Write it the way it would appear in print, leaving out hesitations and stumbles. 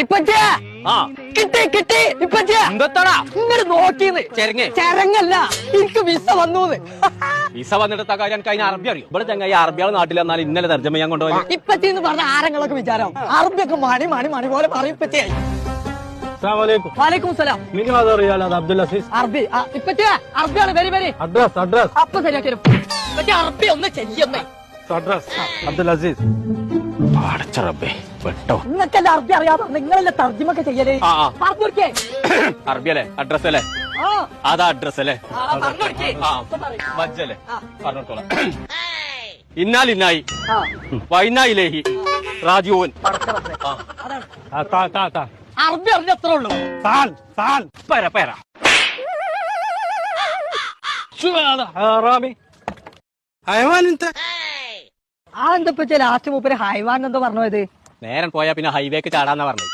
ഇപ്പച്ചേ കിട്ടി കിട്ടി ഇപ്പച്ചേ എന്തോടാ ഇങ്ങനെ നോക്കിന്ന് ചരങ്ങല്ല എനിക്ക് വിസ വന്നു വിസ വന്നിട്ട് കാര്യം എനിക്ക് അതിന് അറബി അറിയും. ഇവിടെ ചങ്ങായി അറബിയാൾ നാട്ടിൽ വന്നാൽ ഇന്നലെ തർജ്ജമ ചെയ്യാൻ കൊണ്ടുപോയി. ഇപ്പച്ചെന്ന് പറഞ്ഞ ആരങ്ങളൊക്കെ വിചാരം അറബിയൊക്കെ മണി മണി മണി പോലെ പറയും ഇപ്പച്ചേ. വാലേക്കും സലാം. അബ്ദുൽ അസീസ് അറബി ഇപ്പച്ചേ അറബിയാണ് വരി വരി അഡ്രസ് അഡ്രസ് അപ്പൊ ശരിയാക്കി ഇപ്പച്ചേ അറബി ഒന്ന് ചെയ്യുന്നേ അഡ്രസ് അബ്ദുൽ അസീസ് റബ്ബേ പെട്ടോ. നിങ്ങൾക്കല്ല അറബി അറിയാതെ നിങ്ങളല്ലേ തർജ്ജിമൊക്കെ ചെയ്യലേ പറഞ്ഞോക്കേ. അറബി അല്ലേ അഡ്രസ് അല്ലേ അതാ അഡ്രസ് അല്ലേ അല്ലേ പറഞ്ഞോളാം. ഇന്നാലിന്നായി വൈനായിലേഹി റാജുവൻ. അറബി അറിഞ്ഞത്രേ ഉള്ളൂ. പേര പേര ആ എന്താ ലാസ്റ്റ് മൂപ്പര് ഹൈവാൻ എന്തോ പറഞ്ഞത്. നേരം പോയാ പിന്നെ ഹൈവേക്ക് ചാടാന്നാ പറഞ്ഞത്.